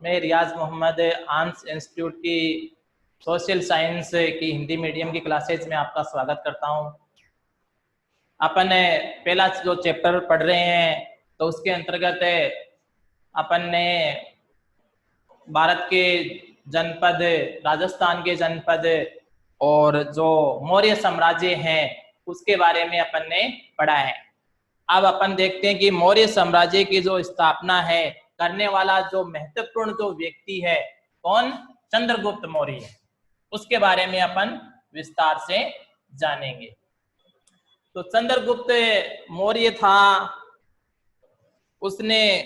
मैं रियाज Mohammad arms institute की social science की हिंदी मीडियम की क्लासेज में आपका स्वागत करता हूं। अपन पहला जो चैप्टर पढ़ रहे हैं तो उसके अंतर्गत अपन ने भारत के जनपद, राजस्थान के जनपद और जो मौर्य साम्राज्य हैं उसके बारे में अपन ने पढ़ा है। अब अपन देखते हैं कि मौर्य साम्राज्य की जो स्थापना है करने वाला जो महत्वपूर्ण जो व्यक्ति है कौन? चंद्रगुप्त मौर्य। उसके बारे में अपन विस्तार से जानेंगे। तो चंद्रगुप्त मौर्य था, उसने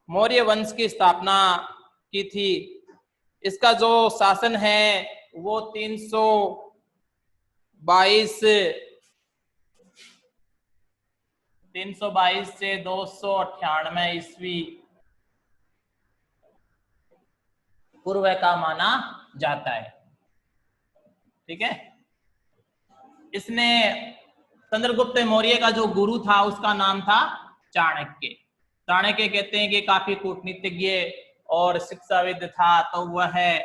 मौर्य वंश की स्थापना की थी। इसका जो शासन है वो 322 से 298 ईस्वी पूर्व का माना जाता है। ठीक है। इसने चंद्रगुप्त मौर्य का जो गुरु था उसका नाम था चाणक्य। चाणक्य कहते हैं कि काफी कूटनीतिज्ञ और शिक्षाविद था, तो वह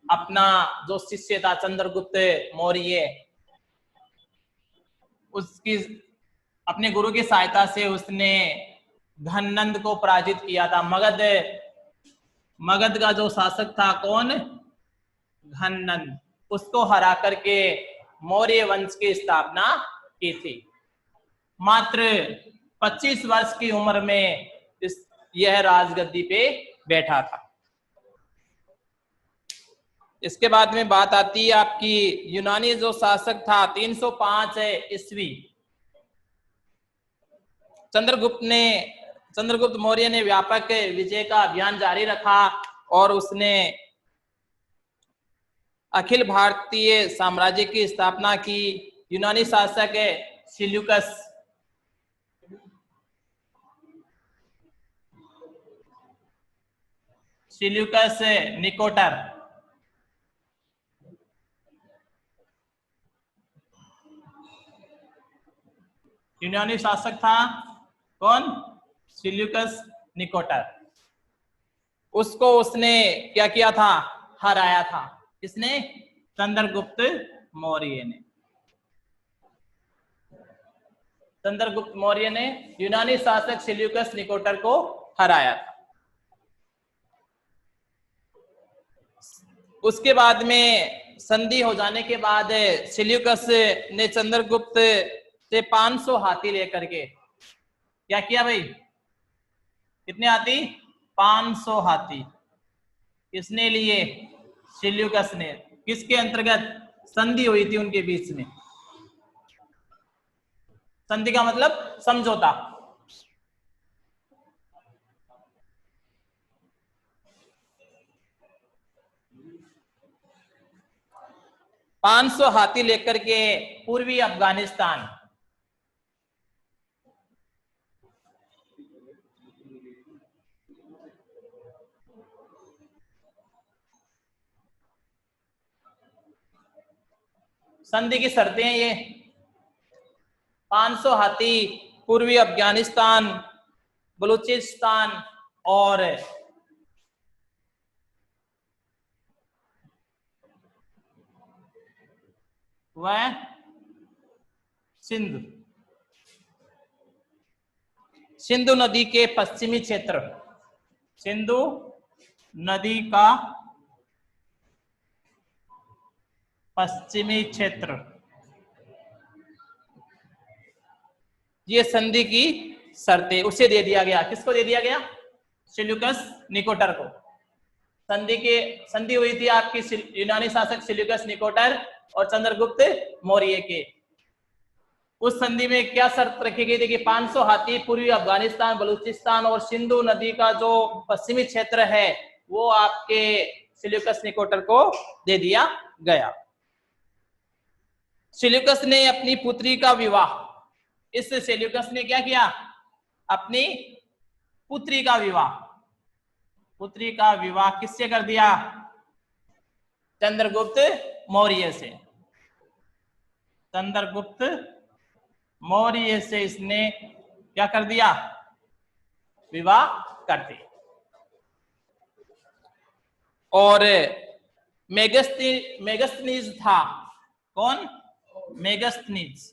अपना जो शिष्य था चंद्रगुप्त मौर्य, उसकी अपने गुरु की सहायता से उसने घननंद को पराजित किया था। मगध का जो शासक था कौन? घननंद। उसको हरा करके मौर्य वंश की स्थापना की थी। मात्र 25 वर्ष की उम्र में यह राजगद्दी पे बैठा था। इसके बाद में बात आती है आपकी यूनानी जो शासक था 305 ईस्वी। चंद्रगुप्त मौर्य ने व्यापक विजय का अभियान जारी रखा और उसने अखिल भारतीय साम्राज्य की स्थापना की। यूनानी शासक सिल्यूकस निकोटर यूनानी शासक था कौन? Seleucus Nicator. उसको उसने क्या किया था? हराया था। किसने? चंद्रगुप्त मौर्य ने। चंद्रगुप्त मौर्य ने यूनानी शासक सिल्यूकस निकोटर को हराया था। उसके बाद में संधि हो जाने के बाद सिल्यूकस ने चंद्रगुप्त से 500 हाथी लेकर के क्या किया भाई? कितने हाथी? 500 हाथी। किसने लिए? सिल्यूकस ने। किसके अंतर्गत? संधि हुई थी उनके बीच में। संधि का मतलब समझौता। पांच 500 हाथी लेकर के पूर्वी अफगानिस्तान संधि की शर्तें हैं ये। 500 हाथी पूर्वी अफगानिस्तान, बलूचिस्तान और वह सिंधु नदी के पश्चिमी क्षेत्र, सिंधु नदी का पश्चिमी क्षेत्र, ये संधि की शर्तें उसे दे दिया गया। किसको दे दिया गया? सिल्यूकस निकोटर को। संधि हुई थी आपकी यूनानी शासक सिल्यूकस निकोटर और चंद्रगुप्त मौर्य के। उस संधि में क्या शर्त रखी गई थी कि 500 हाथी पूर्वी अफगानिस्तान, बलूचिस्तान और सिंधु नदी का जो पश्चिमी क्षेत्र है वो आपके सिल्यूकस निकोटर को दे दिया गया। सिल्यूकस ने अपनी पुत्री का विवाह, इस सेल्यूकस ने क्या किया? अपनी पुत्री का विवाह किससे कर दिया? चंद्रगुप्त मौर्य से। चंद्रगुप्त मौर्य से इसने क्या कर दिया? विवाह कर दिया। और मेगस्थनीज था। कौन? मेगस्थनीज।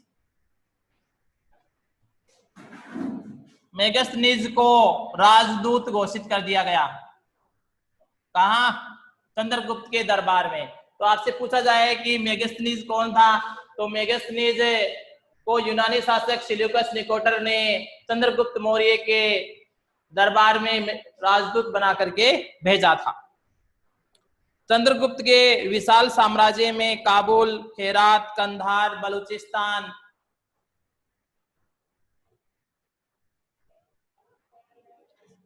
मेगस्थनीज को राजदूत घोषित कर दिया गया। कहा? चंद्रगुप्त के दरबार में। तो आपसे पूछा जाए कि मेगस्थनीज कौन था, तो मेगस्थनीज को यूनानी शासक सेल्यूकस निकोटर ने चंद्रगुप्त मौर्य के दरबार में राजदूत बना करके भेजा था। चंद्रगुप्त के विशाल साम्राज्य में काबुल, हेरात, कंधार, बलूचिस्तान,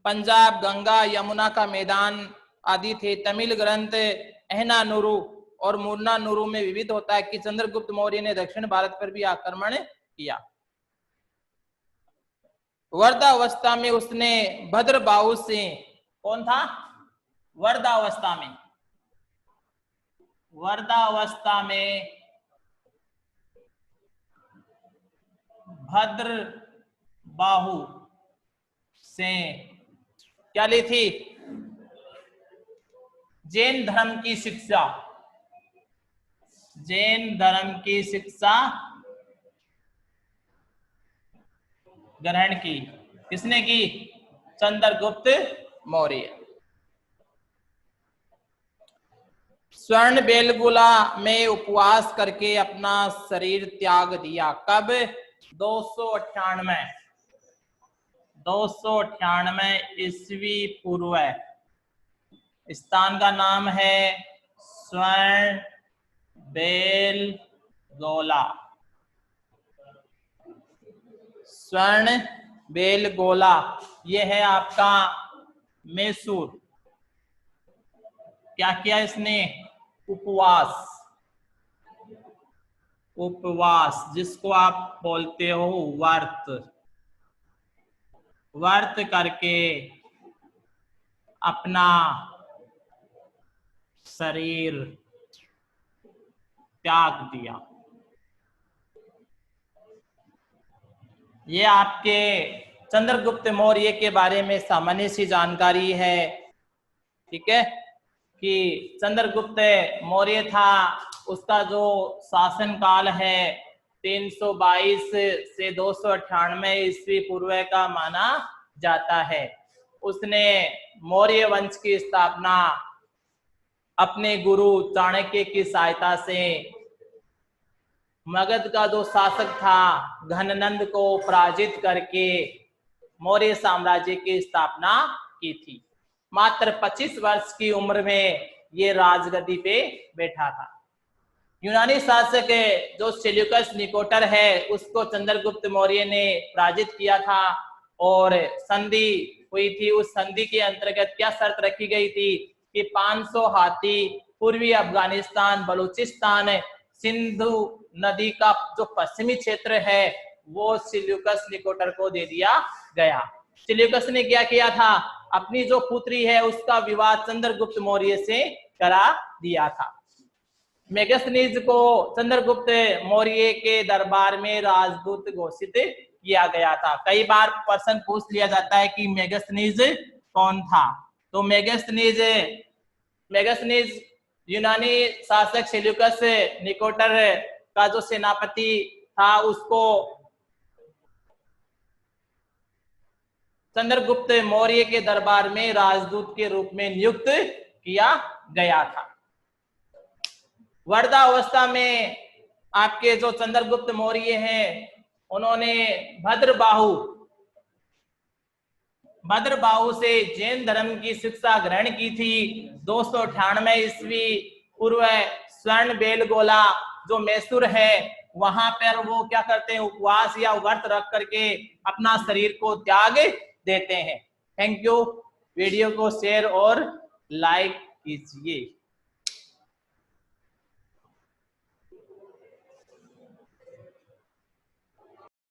पंजाब, गंगा यमुना का मैदान आदि थे। तमिल ग्रंथ अहनानुरु और मुर्नानुरु में विविध होता है कि चंद्रगुप्त मौर्य ने दक्षिण भारत पर भी आक्रमण किया। वर्धावस्था में उसने भद्रबाहु से, कौन था? वर्धावस्था में भद्रबाहु से क्या ली थी? जैन धर्म की शिक्षा। जैन धर्म की शिक्षा ग्रहण की। किसने की? चंद्रगुप्त मौर्य। स्वर्ण बेलगोला में उपवास करके अपना शरीर त्याग दिया। कब? 298 ईस्वी पूर्व। स्थान का नाम है स्वर्ण बेलगोला। स्वर्ण बेलगोला ये है आपका मैसूर। क्या किया इसने? उपवास जिसको आप बोलते हो व्रत करके अपना शरीर त्याग दिया। ये आपके चंद्रगुप्त मौर्य के बारे में सामान्य सी जानकारी है। ठीक है कि चंद्रगुप्त मौर्य था, उसका जो शासन काल है 322 से 298 ईस्वी पूर्व का माना जाता है। उसने मौर्य वंश की स्थापना अपने गुरु चाणक्य की सहायता से मगध का जो शासक था घननंद को पराजित करके मौर्य साम्राज्य की स्थापना की थी। मात्र 25 वर्ष की उम्र में ये राजगद्दी पे बैठा था। यूनानी शासक जो सेल्यूकस निकोटर है उसको चंद्रगुप्त मौर्य ने पराजित किया था और संधि हुई थी। उस संधि के अंतर्गत क्या शर्त रखी गई थी कि 500 हाथी पूर्वी अफगानिस्तान, बलूचिस्तान, सिंधु नदी का जो पश्चिमी क्षेत्र है वो सेल्यूकस निकोटर को दे दिया गया। सेल्यूकस ने क्या किया था? अपनी जो पुत्री है उसका विवाह चंद्रगुप्त मौर्य से करा दिया था। मेगस्थनीज को चंद्रगुप्त मौर्य के दरबार में राजदूत घोषित किया गया था। कई बार प्रश्न पूछ लिया जाता है कि मेगस्थनीज कौन था। तो मेगस्थनीज यूनानी शासक सेल्यूकस निकोटर का जो सेनापति था उसको चंद्रगुप्त मौर्य के दरबार में राजदूत के रूप में नियुक्त किया गया था। वर्धावस्था में आपके जो चंद्रगुप्त मौर्य हैं उन्होंने भद्रबाहु से जैन धर्म की शिक्षा ग्रहण की थी। 298 ईस्वी पूर्व स्वर्ण बेलगोला जो मैसूर है वहां पर वो क्या करते हैं? उपवास या व्रत रख करके अपना शरीर को त्याग देते हैं। Thank you. वीडियो को शेयर और लाइक कीजिए।